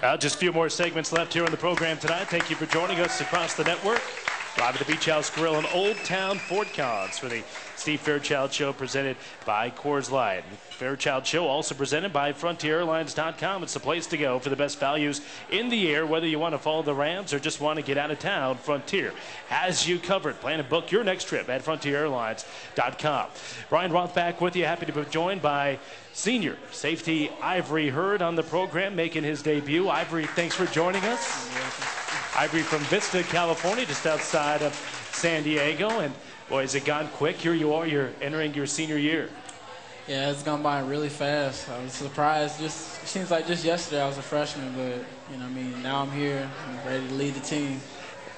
Just a few more segments left here on the program tonight. Thank you for joining us across the network. Live at the Beach House Grill in Old Town, Fort Collins for the Steve Fairchild Show presented by Coors Light. Fairchild Show also presented by FrontierAirlines.com. It's the place to go for the best values in the air, whether you want to follow the Rams or just want to get out of town. Frontier has you covered. Plan and book your next trip at FrontierAirlines.com. Brian Roth back with you. Happy to be joined by senior safety Ivory Hurd on the program, making his debut. Ivory, thanks for joining us. Ivory from Vista, California, just outside of San Diego. And boy, has it gone quick. Here you are, you're entering your senior year. Yeah, it's gone by really fast. I was surprised. It seems like just yesterday I was a freshman, but now I'm here. I'm ready to lead the team.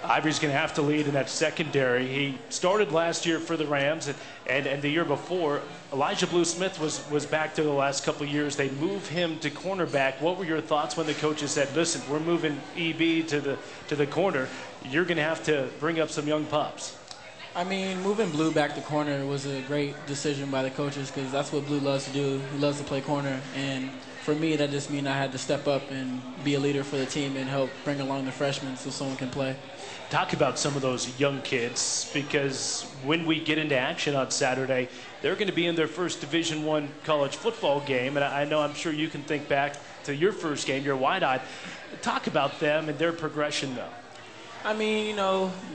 Ivory's going to have to lead in that secondary. He started last year for the Rams, and the year before, Elijah Blue Smith was back there the last couple of years. They moved him to cornerback. What were your thoughts when the coaches said, listen, we're moving EB to the corner. You're going to have to bring up some young pups? I mean, moving Blue back to corner was a great decision by the coaches because that's what Blue loves to do. He loves to play corner. And for me, that just means I had to step up and be a leader for the team and help bring along the freshmen so someone can play. Talk about some of those young kids, because when we get into action on Saturday, they're going to be in their first Division I college football game. And I'm sure you can think back to your first game. You're wide-eyed. Talk about them and their progression, though. I mean,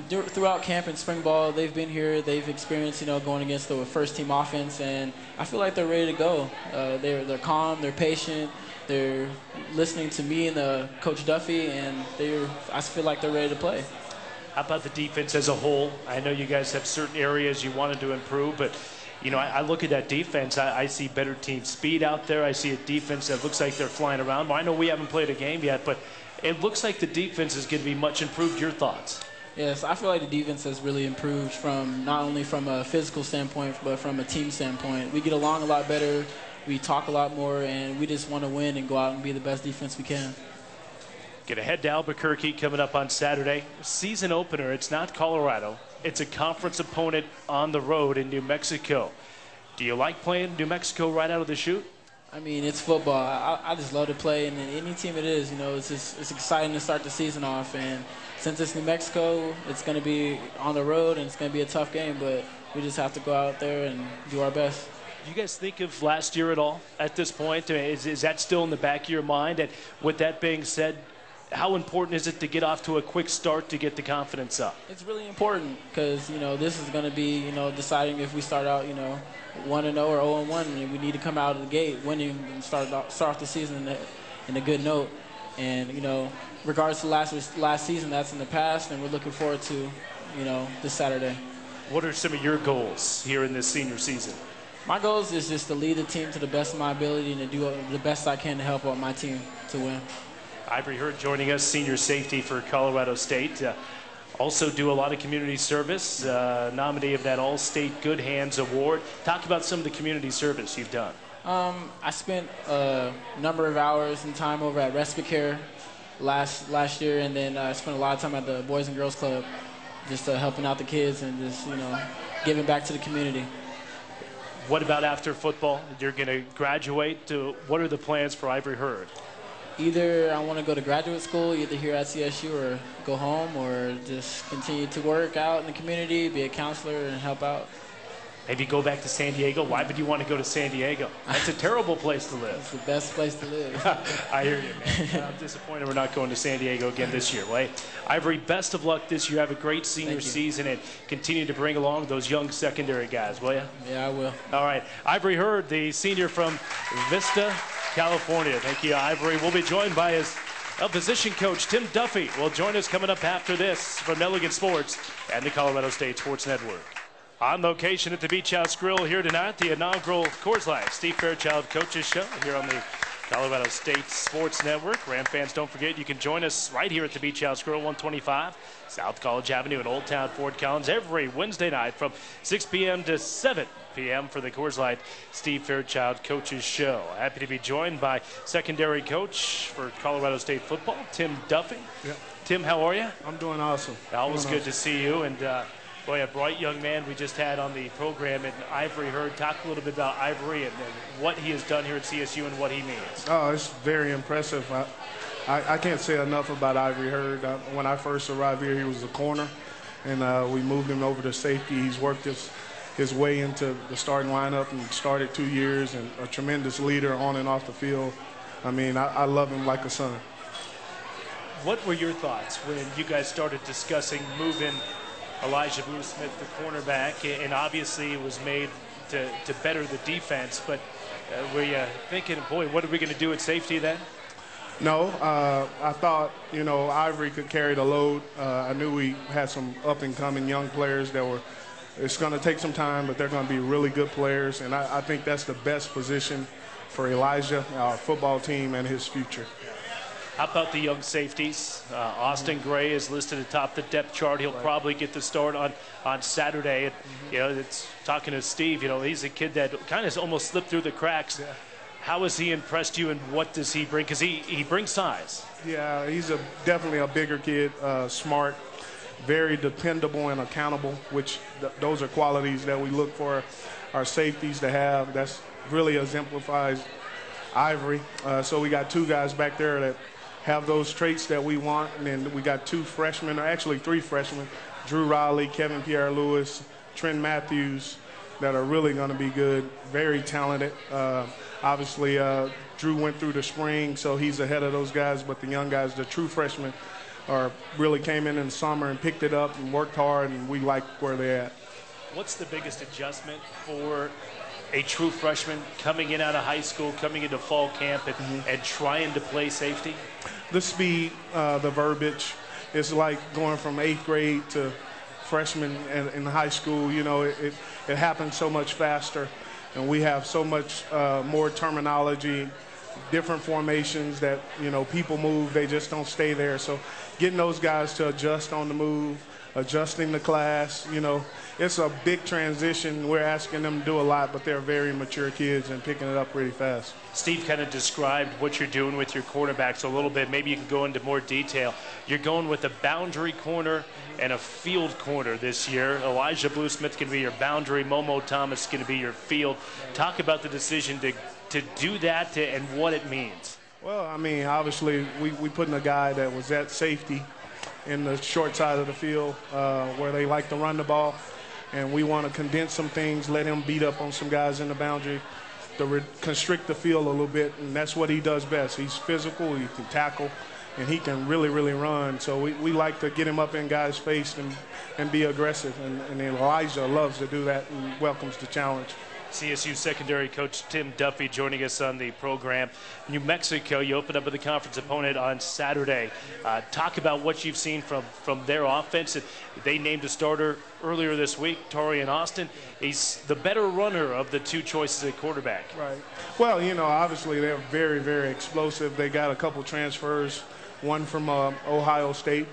throughout camp and spring ball, they've been here. They've experienced, going against the first-team offense, and I feel like they're ready to go. They're calm, they're patient, they're listening to me and Coach Duffy, and I feel like they're ready to play. How about the defense as a whole? I know you guys have certain areas you wanted to improve, but I look at that defense. I see better team speed out there. I see a defense that looks like they're flying around. Well, I know we haven't played a game yet, but it looks like the defense is going to be much improved. Your thoughts? Yes, I feel like the defense has really improved from not only from a physical standpoint, but from a team standpoint. We get along a lot better. We talk a lot more, and we just want to win and go out and be the best defense we can. Get ahead to Albuquerque coming up on Saturday. Season opener. It's not Colorado. It's a conference opponent on the road in New Mexico. Do you like playing New Mexico right out of the chute? I mean, it's football. I just love to play, and any team it is, it's exciting to start the season off. And since it's New Mexico, it's going to be on the road, and it's going to be a tough game, but we just have to go out there and do our best. Do you guys think of last year at all at this point? Is that still in the back of your mind? And with that being said, how important is it to get off to a quick start to get the confidence up? It's really important because, this is going to be, deciding if we start out, 1-0 or 0-1. And we need to come out of the gate winning and start off the season in a good note. And, regards to last season, that's in the past, and we're looking forward to, this Saturday. What are some of your goals here in this senior season? My goals is just to lead the team to the best of my ability and to do the best I can to help out my team to win. Ivory Hurd joining us, senior safety for Colorado State. Also do a lot of community service, nominee of that All-State Good Hands Award. Talk about some of the community service you've done. I spent a number of hours and time over at Respite Care last year, and then I spent a lot of time at the Boys and Girls Club just helping out the kids and just, giving back to the community. What about after football? You're going to graduate. What are the plans for Ivory Hurd? Either I want to go to graduate school, either here at CSU, or go home, or just continue to work out in the community, be a counselor, and help out. Maybe go back to San Diego. Why would you want to go to San Diego? That's a terrible place to live. It's the best place to live. I hear you, man. I'm disappointed we're not going to San Diego again this year. Well, Ivory, best of luck this year. Have a great senior season and continue to bring along those young secondary guys, will you? Yeah, I will. All right. Ivory Hurd, the senior from Vista, California. Thank you, Ivory. We'll be joined by his position coach, Tim Duffy, will join us coming up after this from Elegant Sports and the Colorado State Sports Network. On location at the Beach House Grill here tonight, the inaugural Coors Light Steve Fairchild Coaches Show here on the Colorado State Sports Network. Ram fans, don't forget you can join us right here at the Beach House Grill, 125 South College Avenue in Old Town, Fort Collins, every Wednesday night from 6 p.m. to 7 p.m. for the Coors Light Steve Fairchild Coaches Show. Happy to be joined by secondary coach for Colorado State football, Tim Duffy. Yep. Tim, how are you? I'm doing awesome. Always good to see you. And boy, a bright young man we just had on the program, and Ivory Hurd. Talk a little bit about Ivory and what he has done here at CSU and what he means. Oh, it's very impressive. I can't say enough about Ivory Hurd. When I first arrived here, he was a corner, and we moved him over to safety. He's worked his way into the starting lineup and started 2 years, and a tremendous leader on and off the field. I mean, I love him like a son. What were your thoughts when you guys started discussing moving Elijah Bluesmith, the cornerback, and obviously it was made to better the defense, but were you thinking, boy, what are we going to do at safety then? No, I thought, Ivory could carry the load. I knew we had some up-and-coming young players that were, it's going to take some time, but they're going to be really good players, and I think that's the best position for Elijah, our football team, and his future. How about the young safeties? Austin Gray is listed atop the depth chart. He'll probably get the start on Saturday. And, it's talking to Steve. He's a kid that kind of almost slipped through the cracks. Yeah. How has he impressed you, and what does he bring? Because he brings size. Yeah, he's definitely a bigger kid, smart, very dependable and accountable, which those are qualities that we look for our safeties to have. That's really exemplifies Ivory. So we got two guys back there that have those traits that we want, and then we got two freshmen, or actually three freshmen, Drew Riley, Kevin Pierre-Louis, Trent Matthews, that are really going to be good, very talented. Obviously, Drew went through the spring, so he's ahead of those guys, but the young guys, the true freshmen, really came in the summer and picked it up and worked hard, and we like where they're at. What's the biggest adjustment for a true freshman coming in out of high school, coming into fall camp, and trying to play safety? The speed, the verbiage. It's like going from 8th grade to freshman in high school. It happens so much faster, and we have so much more terminology, different formations that, people move, they just don't stay there. So getting those guys to adjust on the move, adjusting the class, it's a big transition. We're asking them to do a lot, but they're very mature kids and picking it up really fast. Steve kind of described what you're doing with your quarterbacks a little bit. Maybe you can go into more detail. You're going with a boundary corner and a field corner this year. Elijah Bluesmith can be your boundary. Momo Thomas going to be your field. Talk about the decision to do that and what it means. Well, I mean, obviously, we put in a guy that was at safety in the short side of the field where they like to run the ball. And we want to condense some things, let him beat up on some guys in the boundary to constrict the field a little bit, and that's what he does best. He's physical, he can tackle, and he can really, really run. So we like to get him up in guys' face and be aggressive, and Elijah loves to do that and welcomes the challenge. CSU secondary coach Tim Duffy joining us on the program. New Mexico, you opened up with a conference opponent on Saturday. Talk about what you've seen from their offense. They named a starter earlier this week, Torian Austin. He's the better runner of the two choices at quarterback. Right. Well, obviously they're very, very explosive. They got a couple transfers, one from Ohio State,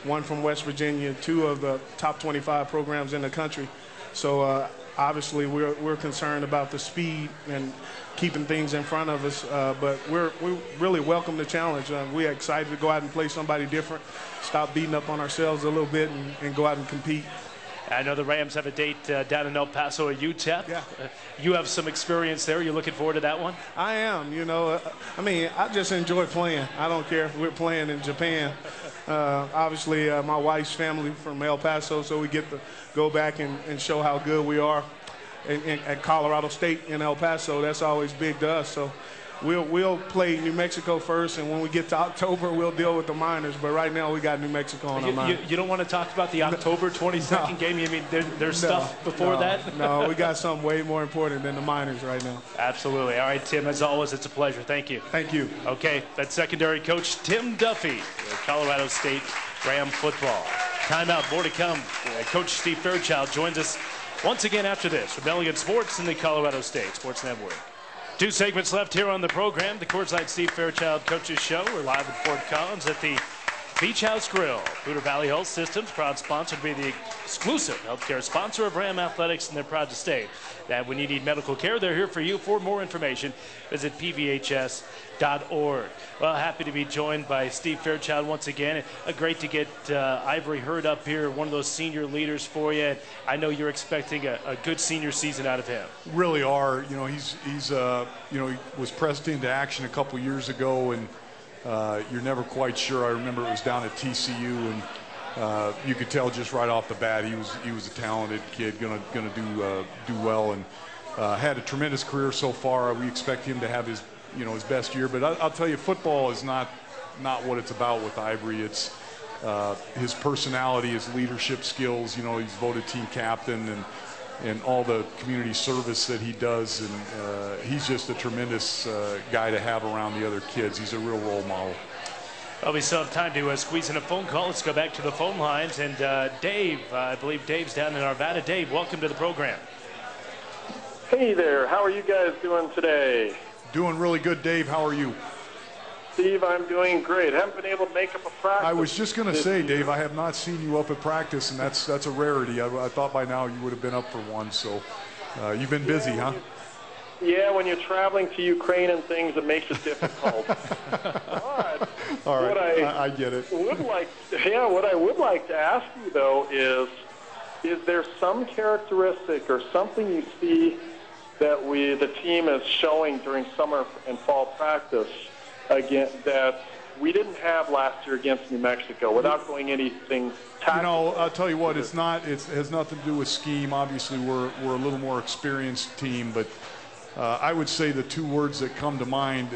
one from West Virginia, two of the top 25 programs in the country. So obviously, we're concerned about the speed and keeping things in front of us, but we really welcome the challenge. We're excited to go out and play somebody different, stop beating up on ourselves a little bit, and go out and compete. I know the Rams have a date down in El Paso at UTEP. Yeah. You have some experience there. You're looking forward to that one? I am. I just enjoy playing. I don't care if we're playing in Japan. Obviously, my wife's family from El Paso, so we get to go back and show how good we are at Colorado State in El Paso. That's always big to us. So we'll play New Mexico first, and when we get to October, we'll deal with the Miners. But right now, we got New Mexico on our mind. You don't want to talk about the October 22nd game? You mean there's stuff before that? No, we got something way more important than the Miners right now. Absolutely. All right, Tim, as always, it's a pleasure. Thank you. Thank you. Okay, that's secondary coach Tim Duffy, Colorado State Ram football. Timeout, more to come. Coach Steve Fairchild joins us once again after this from Elliott Sports and the Colorado State Sports Network. 2 segments left here on the program. The Coors Light Steve Fairchild Coaches Show. We're live at Fort Collins at the Beach House Grill. Poudre Valley Health Systems, proud sponsor to be the exclusive healthcare sponsor of Ram Athletics, and they're proud to state that when you need medical care, they're here for you. For more information, visit pvhs.org. Well, happy to be joined by Steve Fairchild once again. Great to get Ivory Hurd up here, one of those senior leaders for you. I know you're expecting a good senior season out of him. Really are. He's he was pressed into action a couple years ago, and You're never quite sure. I remember it was down at TCU, and you could tell just right off the bat he was a talented kid, gonna do well, and had a tremendous career so far. We expect him to have his best year. But I'll tell you, football is not what it's about with Ivory. It's his personality, his leadership skills. He's voted team captain, and all the community service that he does, and he's just a tremendous guy to have around the other kids. He's a real role model. Well, we still have time to squeeze in a phone call. Let's go back to the phone lines. And Dave, I believe Dave's down in Arvada. Dave, welcome to the program. Hey there. How are you guys doing today? Doing really good, Dave. How are you? Steve, I'm doing great. Haven't been able to make up a practice. I was just going to say, Dave, I have not seen you up at practice, and that's a rarity. I thought by now you would have been up for one, so you've been busy, huh? Yeah, when you're traveling to Ukraine and things, it makes it difficult. But all right, I get it. What I would like to ask you, though, is there some characteristic or something you see that the team is showing during summer and fall practice again that we didn't have last year against New Mexico, without going anything tactical? I'll tell you what, it has nothing to do with scheme. Obviously, we're a little more experienced team, but I would say the two words that come to mind,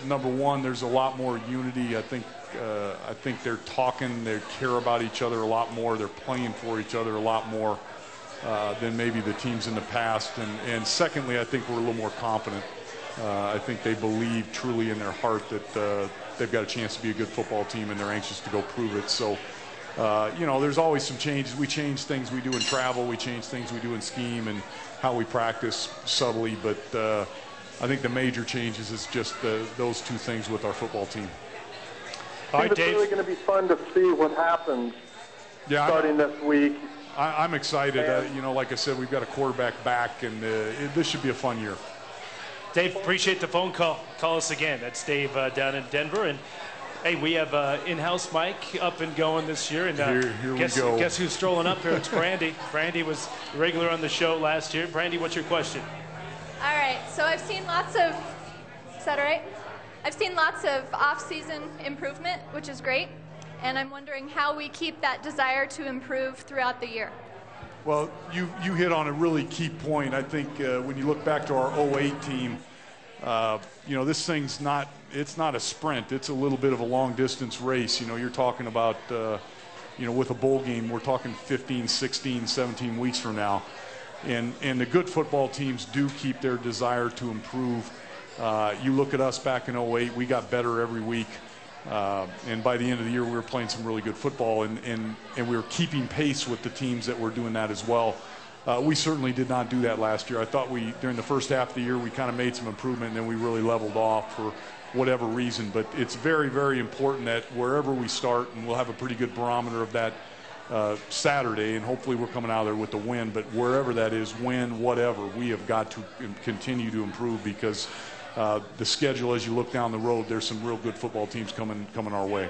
number one, there's a lot more unity. I think they're talking, they care about each other a lot more, they're playing for each other a lot more than maybe the teams in the past. And secondly, I think we're a little more confident. I think they believe truly in their heart that they've got a chance to be a good football team, and they're anxious to go prove it. So, there's always some changes. We change things we do in travel. We change things we do in scheme and how we practice subtly. But I think the major changes is just those two things with our football team. All right, It's Dave. really going to be fun to see what happens starting this week. I'm excited. Like I said, we've got a quarterback back, and this should be a fun year. Dave, appreciate the phone call. Call us again. That's Dave down in Denver. And, hey, we have in-house mic up and going this year. And here we go. Guess who's strolling up here? It's Brandy. Brandy was regular on the show last year. Brandy, what's your question? All right. So I've seen lots of – is that all right? I've seen lots of off-season improvement, which is great. And I'm wondering how we keep that desire to improve throughout the year. Well, you hit on a really key point. I think when you look back to our 08 team, this thing's not a sprint. It's a little bit of a long-distance race. You're talking about, with a bowl game, we're talking 15, 16, 17 weeks from now. And the good football teams do keep their desire to improve. You look at us back in 08, we got better every week. And by the end of the year, we were playing some really good football, and we were keeping pace with the teams that were doing that as well. We certainly did not do that last year. I thought during the first half of the year, we kind of made some improvement, and then we really leveled off for whatever reason. But it's very, very important that wherever we start, and we'll have a pretty good barometer of that Saturday, and hopefully we're coming out of there with the win. But wherever that is, win, whatever, we have got to continue to improve because the schedule, as you look down the road, there's some real good football teams coming our way.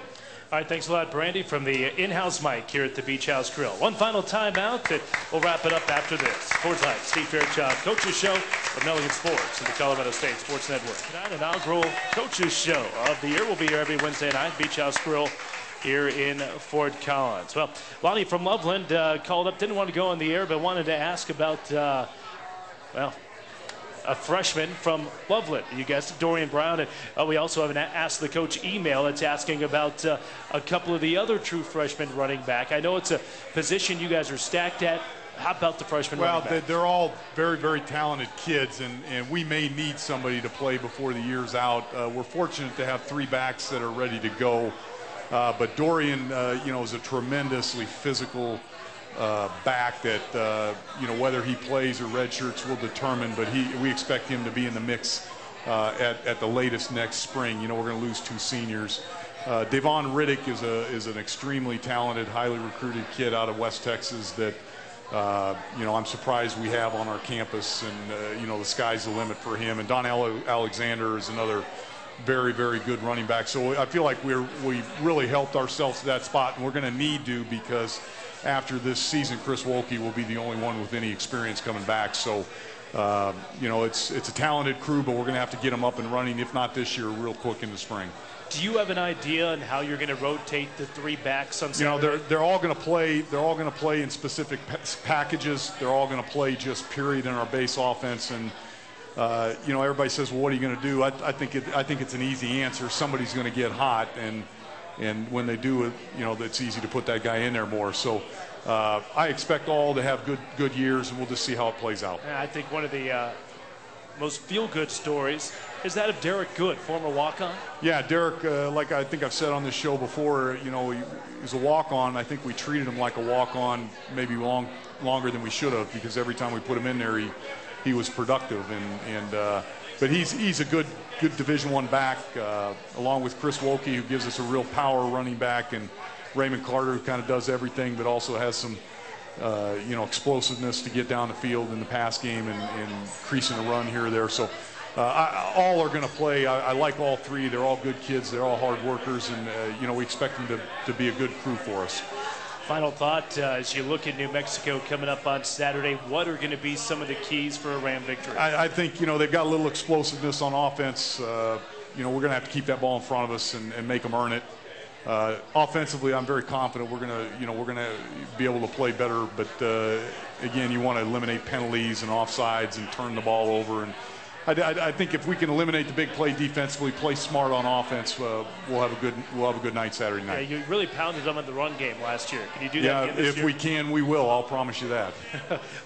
All right, thanks a lot, Brandy, from the in-house mic here at the Beach House Grill. One final timeout, that we'll wrap it up after this. Sports Night, Steve Fairchild, Coaches Show of Milligan Sports and the Colorado State Sports Network. Tonight, inaugural Coaches Show of the year. We'll be here every Wednesday night, Beach House Grill here in Fort Collins. Well, Lonnie from Loveland called up, didn't want to go on the air, but wanted to ask about, a freshman from Loveland. You guessed Dorian Brown. And we also have an Ask the Coach email that's asking about a couple of the other true freshmen running back. I know it's a position you guys are stacked at. How about the freshman running back? Well, they're all very, very talented kids, and we may need somebody to play before the year's out. We're fortunate to have three backs that are ready to go. But Dorian, is a tremendously physical back that, whether he plays or redshirts will determine, but we expect him to be in the mix at the latest next spring. We're going to lose two seniors. Devon Riddick is an extremely talented, highly recruited kid out of West Texas that, I'm surprised we have on our campus, and, the sky's the limit for him. And Donnell Alexander is another very, very good running back. So I feel like we really helped ourselves to that spot, and we're going to need to, because after this season, Chris Wolke will be the only one with any experience coming back. So, it's a talented crew, but we're going to have to get them up and running, if not this year, real quick in the spring. Do you have an idea on how you're going to rotate the 3 backs on Saturday? You know, they're all going to play. They're all going to play in specific packages. They're all going to play just period in our base offense. And you know, everybody says, "Well, what are you going to do?" I think it's an easy answer. Somebody's going to get hot, and when they do it, you know, it's easy to put that guy in there more. So I expect all to have good years, and we'll just see how it plays out. I think one of the most feel-good stories is that of Derek Good, former walk-on. Yeah, Derek, like I think I've said on this show before, you know, he's a walk-on. I think we treated him like a walk-on maybe longer than we should have, because every time we put him in there, he was productive. But he's a good Division I back, along with Chris Wilkie, who gives us a real power running back, and Raymond Carter, who kind of does everything, but also has some you know, explosiveness to get down the field in the pass game and increasing the run here or there. So all are going to play. I like all 3. They're all good kids. They're all hard workers, and you know, we expect them to be a good crew for us. Final thought, as you look at New Mexico coming up on Saturday, what are going to be some of the keys for a Ram victory? I think, you know, they've got a little explosiveness on offense. You know, we're going to have to keep that ball in front of us and make them earn it. Offensively, I'm very confident we're going to be able to play better. But again, you want to eliminate penalties and offsides and turn the ball over. And I think if we can eliminate the big play defensively, play smart on offense, we'll have a good night Saturday night. Yeah, you really pounded them in the run game last year. Can you do that again this year? If we can, we will. I'll promise you that.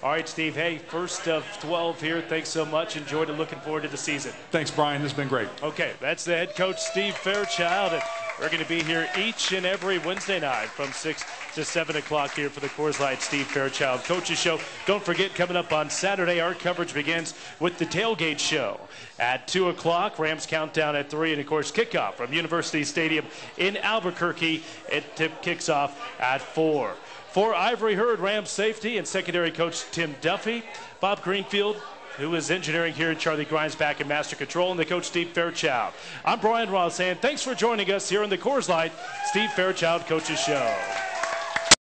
All right, Steve. Hey, first of 12 here. Thanks so much. Enjoyed it. Looking forward to the season. Thanks, Brian. This has been great. Okay, that's the head coach, Steve Fairchild. And we're going to be here each and every Wednesday night from 6 to 7 o'clock here for the Coors Light Steve Fairchild Coaches Show. Don't forget, coming up on Saturday, our coverage begins with the Tailgate Show at 2 o'clock. Rams countdown at 3, and of course, kickoff from University Stadium in Albuquerque. It kicks off at 4. For Ivory Herd, Rams safety and secondary coach Tim Duffy, Bob Greenfield, who is engineering here, Charlie Grimes back in master control, and the coach Steve Fairchild. I'm Brian Ross saying thanks for joining us here on the Coors Light Steve Fairchild Coaches Show.